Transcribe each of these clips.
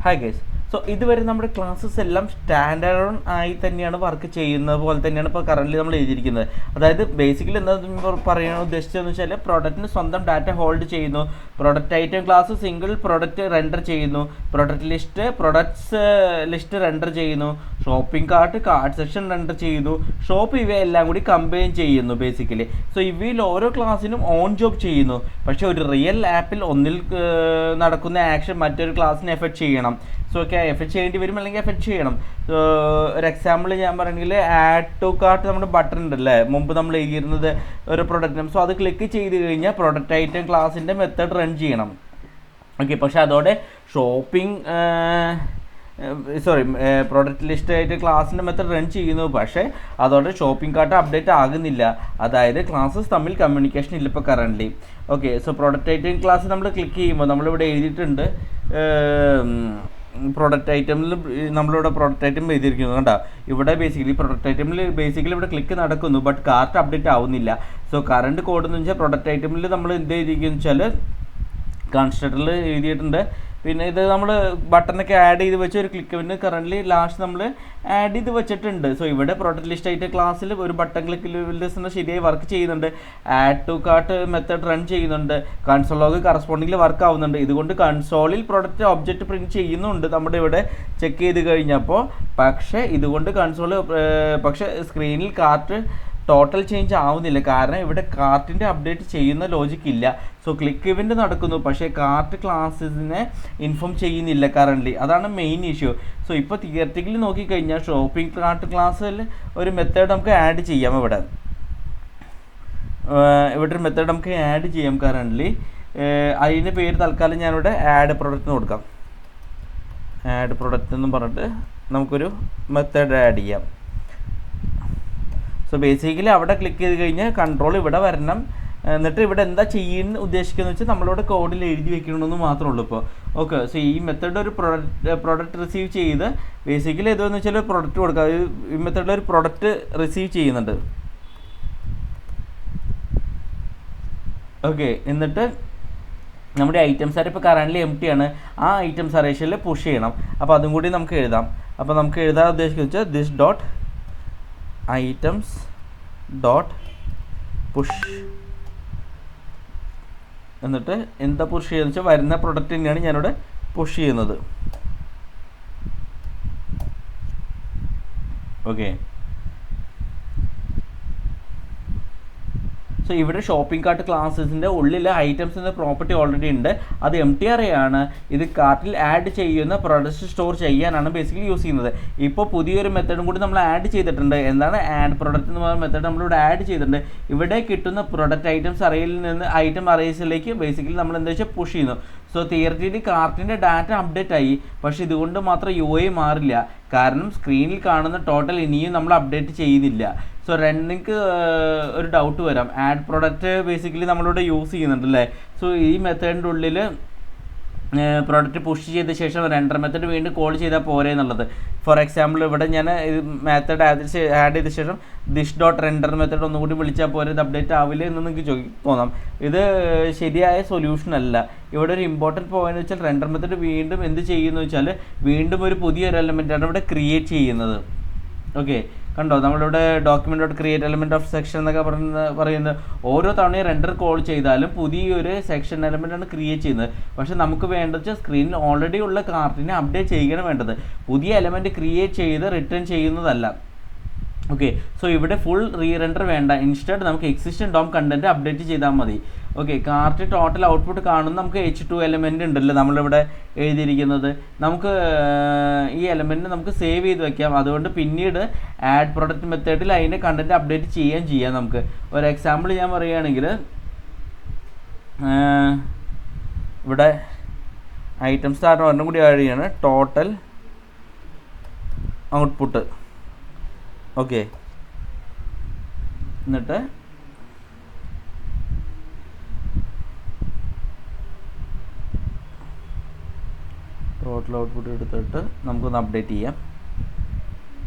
Hi guys. So ഇതുവരെ നമ്മുടെ classes എല്ലാം സ്റ്റാൻഡേർഡ് ആയി തന്നെയാണ് വർക്ക് ചെയ്യുന്നത് പോലെ തന്നെയാണ് ഇപ്പോൾ കറൻ്റ് നമ്മൾ എഴുതിയിരിക്കുന്നത്. അതായത് ബേസിക്കലി എന്താ പറയാൻ ഉദ്ദേശിച്ചതെന്ന് വെച്ചാൽ പ്രൊഡക്റ്റിന് സ്വന്തം ഡാറ്റ ഹോൾഡ് ചെയ്യുന്നു, product item class single product render ചെയ്യുന്നു, product list products list render ചെയ്യുന്നു, shopping cart cart section render ചെയ്യുന്നു, ഷോപ്പ് ഇവയെല്ലാം കൂടി കമ്പൈൻ ചെയ്യുന്നു ബേസിക്കലി. സോ ഇവയിൽ ഓരോ ക്ലാസ്സിനും ഓൺ ജോബ് ചെയ്യുന്നു. പക്ഷേ ഒരു റിയൽ ആപ്പിൽ ഒന്നിൽ നടക്കുന്ന ആക്ഷൻ മറ്റൊരു ക്ലാസ്സിനെ എഫക്റ്റ് ചെയ്യണം. സോ ഒക്കെ എഫക്റ്റ് ചെയ്യേണ്ടി വരും, അല്ലെങ്കിൽ എഫക്റ്റ് ചെയ്യണം. ഒരു എക്സാമ്പിൾ ഞാൻ പറയണമെങ്കിൽ ആഡ് ടു കാർട്ട് നമ്മുടെ ബട്ടൺ ഉണ്ടല്ലേ, മുമ്പ് നമ്മൾ എഴുതിയിരുന്നത് ഒരു പ്രൊഡക്റ്റ്. സോ അത് ക്ലിക്ക് ചെയ്ത് കഴിഞ്ഞാൽ പ്രൊഡക്റ്റ് ഐറ്റം ക്ലാസ്സിൻ്റെ മെത്തേഡ് റൺ ചെയ്യണം. ഓക്കെ, പക്ഷേ അതോടെ ഷോപ്പിംഗ് പ്രൊഡക്റ്റ് ലിസ്റ്റ് ആയിട്ട് ക്ലാസ്സിൻ്റെ മെത്തേഡ് റൺ ചെയ്യുന്നു, പക്ഷേ അതോടെ ഷോപ്പിംഗ് കാർട്ട് അപ്ഡേറ്റ് ആകുന്നില്ല. അതായത് ക്ലാസ്സസ് തമ്മിൽ കമ്മ്യൂണിക്കേഷൻ ഇല്ല ഇപ്പോൾ current. Okay, so product item class നമ്മൾ ക്ലിക്ക് ചെയ്യുമ്പോൾ നമ്മളിവിടെ എഴുതിയിട്ടുണ്ട് പ്രൊഡക്റ്റ് ഐറ്റമിൽ, നമ്മളിവിടെ പ്രൊഡക്റ്റ് ഐറ്റം എഴുതിയിരിക്കുന്നു കണ്ടോ. ഇവിടെ ബേസിക്കലി പ്രൊഡക്റ്റ് ഐറ്റമിൽ ബേസിക്കലി ഇവിടെ ക്ലിക്ക് നടക്കുന്നു, ബട്ട് കാർട്ട് അപ്ഡേറ്റ് ആവുന്നില്ല. സോ കറണ്ട് കോഡ് എന്ന് വെച്ചാൽ പ്രൊഡക്റ്റ് ഐറ്റമിൽ നമ്മൾ എന്ത് എഴുതിയിരിക്കുന്നു വെച്ചാൽ കൺസ്ട്രക്ടറിൽ എഴുതിയിട്ടുണ്ട്. പിന്നെ ഇത് നമ്മൾ ബട്ടണൊക്കെ ആഡ് ചെയ്ത് വെച്ച് ഒരു ക്ലിക്ക് പിന്നെ കറൻ്റ് ലാസ്റ്റ് നമ്മൾ ആഡ് ചെയ്ത് വെച്ചിട്ടുണ്ട്. സോ ഇവിടെ പ്രൊഡക്റ്റ് ലിസ്റ്റ് ആയിട്ട് ക്ലാസ്സിൽ ഒരു ബട്ടൺ ക്ലിക്ക് ശരിയായി വർക്ക് ചെയ്യുന്നുണ്ട്. Add to cart method run ചെയ്യുന്നുണ്ട്. കൺസോൾ ലോഗ് കറസ്പോണ്ടിങ്ങിൽ വർക്ക് ആവുന്നുണ്ട്. ഇതുകൊണ്ട് കൺസോളിൽ പ്രൊഡക്റ്റ് ഒബ്ജക്റ്റ് പ്രിൻറ്റ് ചെയ്യുന്നുണ്ട് നമ്മുടെ ഇവിടെ ചെക്ക് ചെയ്ത് കഴിഞ്ഞപ്പോൾ. പക്ഷേ ഇതുകൊണ്ട് പക്ഷേ സ്ക്രീനിൽ കാർട്ട് ടോട്ടൽ ചേഞ്ച് ആവുന്നില്ല, കാരണം ഇവിടെ കാർട്ടിൻ്റെ അപ്ഡേറ്റ് ചെയ്യുന്ന ലോജിക്ക് ഇല്ല. സോ ക്ലിക്ക് ഇവൻ്റ് നടക്കുന്നു, പക്ഷേ കാർട്ട് ക്ലാസ്സിനെ ഇൻഫോം ചെയ്യുന്നില്ല കറൻ്റ്. അതാണ് മെയിൻ ഇഷ്യൂ. സോ ഇപ്പോൾ തിയററ്റിക്കലി നോക്കിക്കഴിഞ്ഞാൽ ഷോപ്പിംഗ് കാർട്ട് ക്ലാസ്സിൽ ഒരു മെത്തേഡ് നമുക്ക് ആഡ് ചെയ്യാം. ഇവിടെ ഒരു മെത്തേഡ് നമുക്ക് ആഡ് ചെയ്യാം കറൻ്റ്. അതിൻ്റെ പേര് തൽക്കാലം ഞാനിവിടെ ആഡ് പ്രൊഡക്റ്റ് കൊടുക്കാം. ആഡ് പ്രൊഡക്റ്റ് എന്ന് പറഞ്ഞിട്ട് നമുക്കൊരു മെത്തേഡ് ആഡ് ചെയ്യാം. സോ ബേസിക്കലി അവിടെ ക്ലിക്ക് ചെയ്ത് കഴിഞ്ഞാൽ കൺട്രോൾ ഇവിടെ വരണം. എന്നിട്ട് ഇവിടെ എന്താ ചെയ്യുന്ന ഉദ്ദേശിക്കുന്നത് വെച്ചാൽ നമ്മളിവിടെ കോഡിൽ എഴുതി വെക്കണമെന്ന് മാത്രമേ ഉള്ളൂ ഇപ്പോൾ. ഓക്കെ, സോ ഈ മെത്തേഡ് ഒരു പ്രൊഡക്റ്റ് റിസീവ് ചെയ്ത് ബേസിക്കലി ഏതെന്ന് വെച്ചാൽ ഒരു പ്രൊഡക്റ്റ് കൊടുക്കുക. ഈ മെത്തേഡിൽ ഒരു പ്രൊഡക്റ്റ് റിസീവ് ചെയ്യുന്നുണ്ട്. ഓക്കെ, എന്നിട്ട് നമ്മുടെ ഐറ്റംസ് ആയിട്ട് ഇപ്പോൾ കറൻ്റ് എം ടി ആണ്, ആ ഐറ്റംസ് അറേഷനിൽ പുഷ് ചെയ്യണം. അപ്പോൾ അതും കൂടി നമുക്ക് എഴുതാം. അപ്പോൾ നമുക്ക് എഴുതാൻ ഉദ്ദേശിക്കുന്നത് വെച്ചാൽ this dot items dot push. എന്നിട്ട് എന്താ പുഷ് ചെയ്യുന്നത് വെച്ചാൽ വരുന്ന പ്രൊഡക്റ്റ് തന്നെയാണ് ഞാനിവിടെ പുഷ് ചെയ്യുന്നത്. ഓക്കെ, സോ ഇവിടെ ഷോപ്പിംഗ് കാർട്ട് ക്ലാസ്സസിൻ്റെ ഉള്ളിൽ ഐറ്റംസിൻ്റെ പ്രോപ്പർട്ടി ഓൾറെഡി ഉണ്ട്. അത് എം ടി ആർ ആണ്. ഇത് കാർട്ടിൽ ആഡ് ചെയ്യുന്ന പ്രൊഡക്റ്റ് സ്റ്റോർ ചെയ്യാനാണ് ബേസിക്കലി യൂസ് ചെയ്യുന്നത്. ഇപ്പോൾ പുതിയൊരു മെത്തേഡും കൂടി നമ്മൾ ആഡ് ചെയ്തിട്ടുണ്ട്. എന്താണ് ആഡ് പ്രൊഡക്റ്റ് എന്ന് പറയുന്ന മെത്തേഡ് നമ്മളിവിടെ ആഡ് ചെയ്തിട്ടുണ്ട്. ഇവിടെ കിട്ടുന്ന പ്രൊഡക്റ്റ് ഐറ്റംസ് അറേയിൽ നിന്ന് ഐറ്റം അറേസിലേക്ക് ബേസിക്കലി നമ്മൾ എന്താ വെച്ചാൽ പുഷ് ചെയ്യുന്നു. സോ തിയററ്റിക്കലി കാർട്ടിൻ്റെ ഡാറ്റ അപ്ഡേറ്റ് ആയി, പക്ഷേ ഇതുകൊണ്ട് മാത്രം UI മാറില്ല, കാരണം സ്ക്രീനിൽ കാണുന്ന ടോട്ടൽ ഇനിയും നമ്മൾ അപ്ഡേറ്റ് ചെയ്യുന്നില്ല. സോ നിങ്ങൾക്ക് ഒരു ഡൗട്ട് വരാം, ആഡ് പ്രൊഡക്റ്റ് ബേസിക്കലി നമ്മളിവിടെ യൂസ് ചെയ്യുന്നുണ്ട് അല്ലേ. സോ ഈ മെത്തേഡിൻ്റെ ഉള്ളിൽ പ്രൊഡക്റ്റ് പുഷ് ചെയ്ത ശേഷം റെൻഡർ മെത്തേഡ് വീണ്ടും കോൾ ചെയ്താൽ പോരെ എന്നുള്ളത്. ഫോർ എക്സാമ്പിൾ ഇവിടെ ഞാൻ മെത്തേഡ് ആഡ് ചെയ്ത ശേഷം ദിസ് ഡോട്ട് റെൻഡർ മെത്തേഡ് ഒന്നുകൂടി വിളിച്ചാൽ പോരെ, ഇത് അപ്ഡേറ്റ് ആവില്ല എന്ന് നിങ്ങൾക്ക് തോന്നാം. ഇത് ശരിയായ സൊല്യൂഷൻ അല്ല. ഇവിടെ ഒരു ഇമ്പോർട്ടൻറ്റ് പോയിന്റ് വെച്ചാൽ റെൻഡർ മെത്തേഡ് വീണ്ടും എന്ത് ചെയ്യുന്നു വെച്ചാൽ വീണ്ടും ഒരു പുതിയൊരു എലമെൻറ്റാണ് ഇവിടെ ക്രിയേറ്റ് ചെയ്യുന്നത്. ഓക്കെ, കണ്ടോ, നമ്മളിവിടെ document dot create element of section എന്നൊക്കെ പറയുന്നത് ഓരോ തവണയും റെൻഡർ കോൾ ചെയ്താലും പുതിയൊരു സെക്ഷൻ എലമെൻ്റാണ് ക്രിയേറ്റ് ചെയ്യുന്നത്. പക്ഷേ നമുക്ക് വേണ്ടത് വെച്ചാൽ സ്ക്രീനിൽ ഓൾറെഡി ഉള്ള കാർട്ടിനെ അപ്ഡേറ്റ് ചെയ്യുകയാണ് വേണ്ടത്, പുതിയ എലമെൻറ്റ് ക്രിയേറ്റ് ചെയ്ത് റിട്ടേൺ ചെയ്യുന്നതല്ല. ഓക്കെ, സോ ഇവിടെ ഫുൾ റീറെൻഡർ വേണ്ട, ഇൻസ്റ്റഡ് നമുക്ക് എക്സിസ്റ്റൻറ്റ് ഡോം കണ്ടൻറ്റ് അപ്ഡേറ്റ് ചെയ്താൽ മതി. ഓക്കെ, കാർട്ട് ടോട്ടൽ ഔട്ട്പുട്ട് കാണുന്ന നമുക്ക് H2 എലമെൻറ്റ് ഉണ്ടല്ലോ നമ്മളിവിടെ എഴുതിയിരിക്കുന്നത്. നമുക്ക് ഈ എലമെൻറ്റ് നമുക്ക് സേവ് ചെയ്ത് വെക്കാം. അതുകൊണ്ട് പിന്നീട് ആഡ് പ്രൊഡക്റ്റ് മെത്തേഡിൽ അതിൻ്റെ കണ്ടൻറ്റ് അപ്ഡേറ്റ് ചെയ്യാം. നമുക്ക് ഒരു എക്സാമ്പിൾ ഞാൻ പറയുകയാണെങ്കിൽ ഇവിടെ ഐറ്റംസ് ആയിട്ട് ഒരെണ്ണം കൂടി ആഡ് ചെയ്യാണ്, ടോട്ടൽ ഔട്ട്പുട്ട്. ഓക്കെ, എന്നിട്ട് ടോട്ടൽ ഔട്ട്പുട്ട് എടുത്തിട്ട് നമുക്കൊന്ന് അപ്ഡേറ്റ് ചെയ്യാം.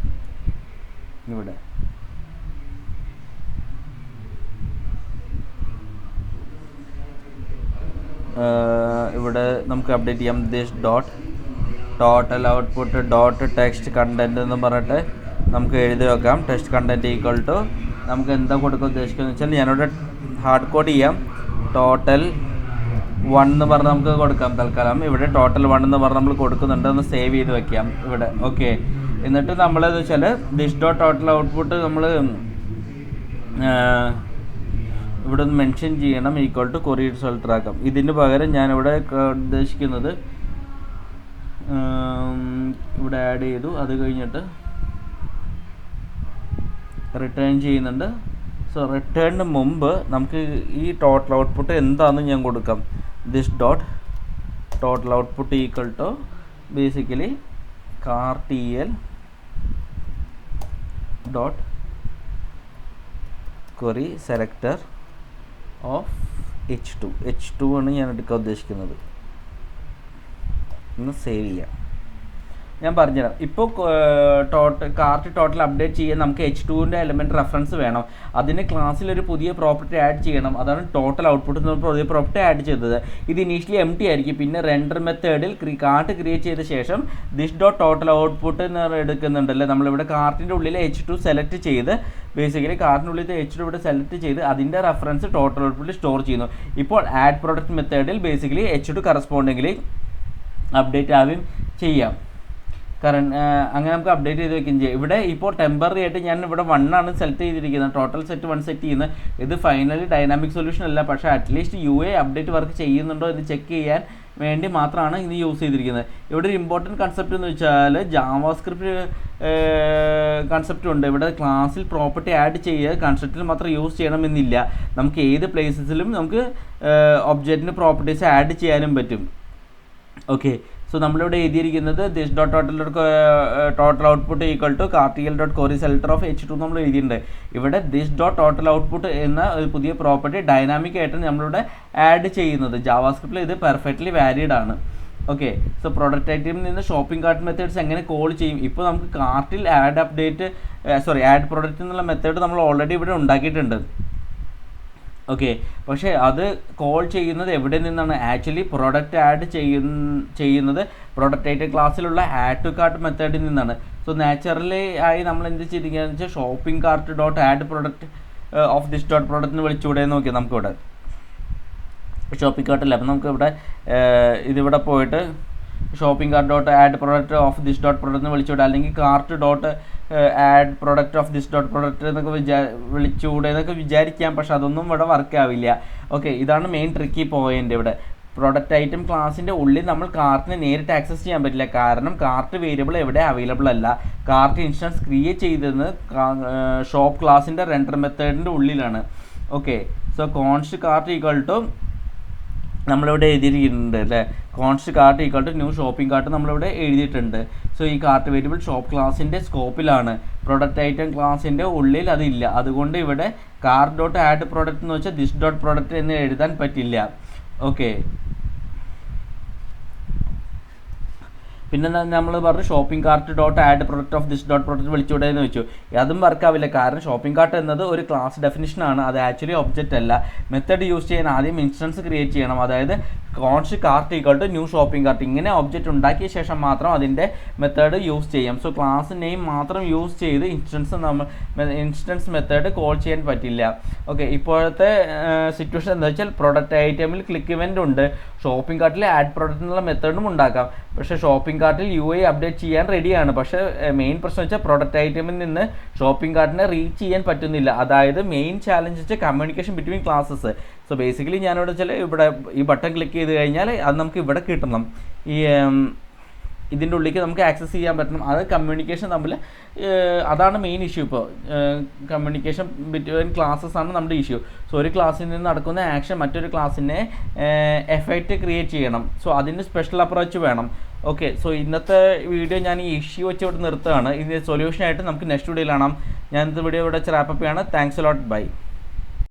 ഇവിടെ ഇവിടെ നമുക്ക് അപ്ഡേറ്റ് ചെയ്യാം this dot total output dot text content എന്ന് പറഞ്ഞിട്ട് നമുക്ക് എഴുതി വെക്കാം. ടെക്സ്റ്റ് കണ്ടൻറ്റ് ഈക്വൽ ടു നമുക്ക് എന്താ കൊടുക്കാൻ ഉദ്ദേശിക്കുന്നത് വെച്ചാൽ ഞാനിവിടെ ഹാർഡ് കോഡ് ചെയ്യാം. ടോട്ടൽ 1 എന്ന് പറഞ്ഞ് നമുക്ക് കൊടുക്കാം തൽക്കാലം. ഇവിടെ ടോട്ടൽ 1 എന്ന് പറഞ്ഞ് നമ്മൾ കൊടുക്കുന്നുണ്ട്. ഒന്ന് സേവ് ചെയ്ത് വെക്കാം ഇവിടെ. ഓക്കെ, എന്നിട്ട് നമ്മളെന്ന് വെച്ചാൽ ദിസ് ഡോട്ട് ടോട്ടൽ ഔട്ട്പുട്ട് നമ്മൾ ഇവിടെ ഒന്ന് മെൻഷൻ ചെയ്യണം. ഈക്വൽ ടു ക്വറി റിസൾട്ട് ആക്കാം. ഇതിന് പകരം ഞാനിവിടെ ഉദ്ദേശിക്കുന്നത് ഇവിടെ ആഡ് ചെയ്തു. അത് കഴിഞ്ഞിട്ട് റിട്ടേൺ ചെയ്യുന്നുണ്ട്. സോ റിട്ടേണിന് മുമ്പ് നമുക്ക് ഈ ടോട്ടൽ ഔട്ട്പുട്ട് എന്താണെന്ന് ഞാൻ കൊടുക്കാം. This dot total output equal to basically cart el dot query selector of H2 ആണ് ഞാൻ എടുക്കാൻ ഉദ്ദേശിക്കുന്നത്. ഒന്ന് സേവ് ചെയ്യാം. ഞാൻ പറഞ്ഞുതരാം. ഇപ്പോൾ കാർട്ട് ടോട്ടൽ അപ്ഡേറ്റ് ചെയ്യാൻ നമുക്ക് H2ൻ്റെ എലമെൻറ്റ് റെഫറൻസ് വേണം. അതിന് ക്ലാസ്സിലൊരു പുതിയ പ്രോപ്പർട്ടി ആഡ് ചെയ്യണം. അതാണ് ടോട്ടൽ ഔട്ട്പുട്ട് എന്ന് പുതിയ പ്രോപ്പർട്ടി ആഡ് ചെയ്തത്. ഇത് ഇനീഷ്യലി എംപ്റ്റി ആയിരിക്കും. പിന്നെ റെൻഡർ മെത്തേഡിൽ കാർട്ട് ക്രിയേറ്റ് ചെയ്ത ശേഷം ദിസ് ഡോട്ട് ടോട്ടൽ ഔട്ട്പുട്ട് എന്ന് എടുക്കുന്നുണ്ടല്ലോ. നമ്മളിവിടെ കാർട്ടിൻ്റെ ഉള്ളിൽ H2 സെലക്ട് ചെയ്ത് ബേസിക്കലി കാർട്ടിനുള്ളിൽ H2 ഇവിടെ സെലക്ട് ചെയ്ത് അതിൻ്റെ റെഫറൻസ് ടോട്ടൽ ഔട്ട്പുട്ടിൽ സ്റ്റോർ ചെയ്യുന്നു. ഇപ്പോൾ ആഡ് പ്രോഡക്റ്റ് മെത്തേഡിൽ ബേസിക്കലി H2 കറസ്പോണ്ടിങ്ങിൽ അപ്ഡേറ്റ് ആവുകയും ചെയ്യാം. കാരണം അങ്ങനെ നമുക്ക് അപ്ഡേറ്റ് ചെയ്ത് വെക്കുകയും ചെയ്യാം. ഇവിടെ ഇപ്പോൾ ടെമ്പററി ആയിട്ട് ഞാൻ ഇവിടെ 1 ആണ് സെലക്ട് ചെയ്തിരിക്കുന്നത്. ടോട്ടൽ സെറ്റ് 1 സെറ്റ് ചെയ്യുന്നത്. ഇത് ഫൈനലി ഡൈനാമിക് സൊല്യൂഷൻ അല്ല, പക്ഷേ അറ്റ്ലീസ്റ്റ് UA അപ്ഡേറ്റ് വർക്ക് ചെയ്യുന്നുണ്ടോ എന്ന് ചെക്ക് ചെയ്യാൻ വേണ്ടി മാത്രമാണ് ഇത് യൂസ് ചെയ്തിരിക്കുന്നത്. ഇവിടെ ഒരു ഇമ്പോർട്ടൻറ്റ് കൺസെപ്റ്റ് എന്ന് വെച്ചാൽ ജാവാസ്ക്രിപ്റ്റ് കൺസെപ്റ്റ് ഉണ്ട്. ഇവിടെ ക്ലാസ്സിൽ പ്രോപ്പർട്ടി ആഡ് ചെയ്യുക കൺസെപ്റ്റിൽ മാത്രം യൂസ് ചെയ്യണമെന്നില്ല. നമുക്ക് ഏത് പ്ലേസസിലും നമുക്ക് ഒബ്ജക്റ്റിന് പ്രോപ്പർട്ടീസ് ആഡ് ചെയ്യാനും പറ്റും. ഓക്കെ, സോ നമ്മളിവിടെ എഴുതിയിരിക്കുന്നത് this dot total output equal to cart el dot query selector of H2 നമ്മൾ എഴുതിയിട്ടുണ്ട്. ഇവിടെ ദിസ് ഡോട്ട് ടോട്ടൽ ഔട്ട്പുട്ട് എന്ന ഒരു പുതിയ പ്രോപ്പർട്ടി ഡൈനാമിക് ആയിട്ടാണ് നമ്മളിവിടെ ആഡ് ചെയ്യുന്നത്. ജാവാസ്ക്രിപ്റ്റിൽ ഇത് പെർഫെക്റ്റ്ലി വാലിഡ് ആണ്. ഓക്കെ, സോ പ്രൊഡക്റ്റ് ഐറ്റമിൽ നിന്ന് ഷോപ്പിംഗ് കാർട്ട് മെത്തേഡ്സ് എങ്ങനെ കോൾ ചെയ്യും? ഇപ്പോൾ നമുക്ക് കാർട്ടിൽ ആഡ് പ്രൊഡക്റ്റ് എന്നുള്ള മെത്തേഡ് നമ്മൾ ഓൾറെഡി ഇവിടെ ഉണ്ടാക്കിയിട്ടുണ്ട്. ഓക്കെ, പക്ഷേ അത് കോൾ ചെയ്യുന്നത് എവിടെ നിന്നാണ്? ആക്ച്വലി പ്രൊഡക്റ്റ് ആഡ് ചെയ്യുന്നത് പ്രൊഡക്റ്റ് ഐറ്റം ക്ലാസ്സിലുള്ള ആഡ് ടു കാർട്ട് മെത്തേഡിൽ നിന്നാണ്. സോ നാച്ചുറലി ആയി നമ്മൾ എന്ത് ചെയ്തിരിക്കുകയെന്ന് വെച്ചാൽ shopping cart dot add product of this dot product എന്ന് വിളിച്ചുകൂടെ നോക്കിയാൽ നമുക്കിവിടെ ഷോപ്പിംഗ് കാർട്ടില്ല. അപ്പം നമുക്കിവിടെ ഇതിവിടെ പോയിട്ട് shopping cart dot add product of this dot product എന്ന് വിളിച്ചുകൂടെ, അല്ലെങ്കിൽ cart dot add product of this dot product എന്നൊക്കെ വിളിച്ചുകൂടെ എന്നൊക്കെ വിചാരിക്കാം. പക്ഷെ അതൊന്നും ഇവിടെ വർക്ക് ആവില്ല. ഓക്കെ, ഇതാണ് മെയിൻ ട്രിക്കി പോയിന്റ്. ഇവിടെ പ്രൊഡക്റ്റ് ഐറ്റം ക്ലാസ്സിൻ്റെ ഉള്ളിൽ നമ്മൾ കാർട്ടിനെ നേരിട്ട് ആക്സസ് ചെയ്യാൻ പറ്റില്ല. കാരണം കാർട്ട് വേരിയബിൾ എവിടെ അവൈലബിൾ അല്ല. കാർട്ട് ഇൻസ്റ്റൻസ് ക്രിയേറ്റ് ചെയ്തത് ഷോപ്പ് ക്ലാസ്സിൻ്റെ റെൻഡർ മെത്തേഡിൻ്റെ ഉള്ളിലാണ്. Okay, so const cart equal to നമ്മളിവിടെ എഴുതിയിട്ടുണ്ട് അല്ലേ. Const cart equal to new shopping cart നമ്മളിവിടെ എഴുതിയിട്ടുണ്ട്. സോ ഈ കാർട്ട് വേരിയബിൾ ഷോപ്പ് ക്ലാസ്സിൻ്റെ സ്കോപ്പിലാണ്. പ്രൊഡക്റ്റ് ഐറ്റം ക്ലാസ്സിൻ്റെ ഉള്ളിൽ അതില്ല. അതുകൊണ്ട് ഇവിടെ കാർട്ട് ഡോട്ട് ആഡ് പ്രോഡക്റ്റ് എന്ന് വെച്ചാൽ ദിസ് ഡോട്ട് പ്രോഡക്റ്റ് എന്ന് എഴുതാൻ പറ്റില്ല. ഓക്കെ, പിന്നെ നമ്മൾ പറഞ്ഞു shopping cart dot add product of this dot product വിളിച്ചുകൂടെ എന്ന് വെച്ചു. അതും വർക്കാവില്ല. കാരണം ഷോപ്പിംഗ് കാർട്ട് എന്നത് ഒരു ക്ലാസ് ഡെഫിനിഷനാണ്. അത് ആക്ച്വലി ഒബ്ജക്റ്റ് അല്ല. മെത്തേഡ് യൂസ് ചെയ്യാൻ ആദ്യം ഇൻസ്റ്റൻസ് ക്രിയേറ്റ് ചെയ്യണം. അതായത് const cart equal to new shopping cart. ഇങ്ങനെ ഒബ്ജക്റ്റ് ഉണ്ടാക്കിയ ശേഷം മാത്രം അതിൻ്റെ മെത്തേഡ് യൂസ് ചെയ്യാം. സോ ക്ലാസ് നെയിം മാത്രം യൂസ് ചെയ്ത് ഇൻസ്റ്റൻസ് മെത്തേഡ് കോൾ ചെയ്യാൻ പറ്റില്ല. ഓക്കെ, ഇപ്പോഴത്തെ സിറ്റുവേഷൻ എന്താ വെച്ചാൽ പ്രൊഡക്റ്റ് ഐറ്റമിൽ ക്ലിക്ക് ഇവൻ്റ് ഉണ്ട്. ഷോപ്പിംഗ് കാർട്ടിൽ ആഡ് പ്രൊഡക്റ്റ് എന്നുള്ള മെത്തേഡും ഉണ്ടാക്കാം. പക്ഷേ ഷോപ്പിംഗ് കാർട്ടിൽ UI അപ്ഡേറ്റ് ചെയ്യാൻ റെഡിയാണ്. പക്ഷേ മെയിൻ പ്രശ്നം വെച്ചാൽ പ്രൊഡക്റ്റ് ഐറ്റമിൽ നിന്ന് ഷോപ്പിംഗ് കാർട്ടിനെ റീച്ച് ചെയ്യാൻ പറ്റുന്നില്ല. അതായത് മെയിൻ ചാലഞ്ച് വെച്ചാൽ communication between classes. So basically ഞാനിവിടെ വെച്ചാൽ ഇവിടെ ഈ ബട്ടൺ ക്ലിക്ക് ചെയ്ത് കഴിഞ്ഞാൽ അത് നമുക്ക് ഇവിടെ കിട്ടണം. ഈ ഇതിൻ്റെ ഉള്ളിലേക്ക് നമുക്ക് ആക്സസ് ചെയ്യാൻ പറ്റണം. അത് കമ്മ്യൂണിക്കേഷൻ തമ്മിൽ അതാണ് മെയിൻ ഇഷ്യൂ. ഇപ്പോൾ കമ്മ്യൂണിക്കേഷൻ ബിറ്റ്വീൻ ക്ലാസ്സസ് ആണ് നമ്മുടെ ഇഷ്യൂ. സോ ഒരു ക്ലാസ്സിൽ നിന്ന് നടക്കുന്ന ആക്ഷൻ മറ്റൊരു ക്ലാസ്സിനെ എഫക്റ്റ് ക്രിയേറ്റ് ചെയ്യണം. സോ അതിന് സ്പെഷ്യൽ അപ്രോച്ച് വേണം. ഓക്കെ, സോ ഇന്നത്തെ വീഡിയോ ഞാൻ ഈ ഇഷ്യൂ വെച്ച് ഇവിടെ നിർത്തുകയാണ്. ഇതിൻ്റെ സൊല്യൂഷനായിട്ട് നമുക്ക് നെക്സ്റ്റ് വീഡിയോയിൽ കാണാം. ഞാൻ ഇന്നത്തെ വീഡിയോ ഇവിടെ റാപ്പ് അപ്പ് ചെയ്യാണ്. Thanks a lot, by.